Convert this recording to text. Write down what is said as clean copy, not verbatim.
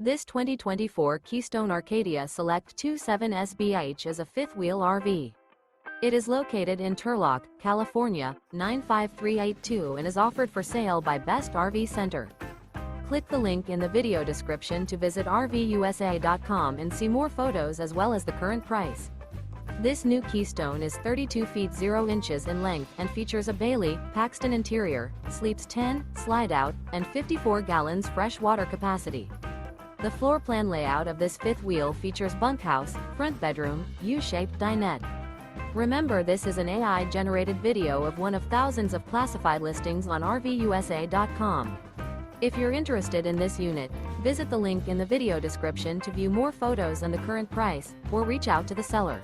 This 2024 Keystone Arcadia Select 27SBH is a fifth-wheel RV. It is located in Turlock, California, 95382 and is offered for sale by Best RV Center. Click the link in the video description to visit RVUSA.com and see more photos as well as the current price. This new Keystone is 32 feet 0 inches in length and features a Bailey, Paxton interior, sleeps 10, slide-out, and 54 gallons fresh water capacity. The floor plan layout of this fifth wheel features bunkhouse, front bedroom, U-shaped dinette. Remember, this is an AI-generated video of one of thousands of classified listings on RVUSA.com. If you're interested in this unit, visit the link in the video description to view more photos and the current price, or reach out to the seller.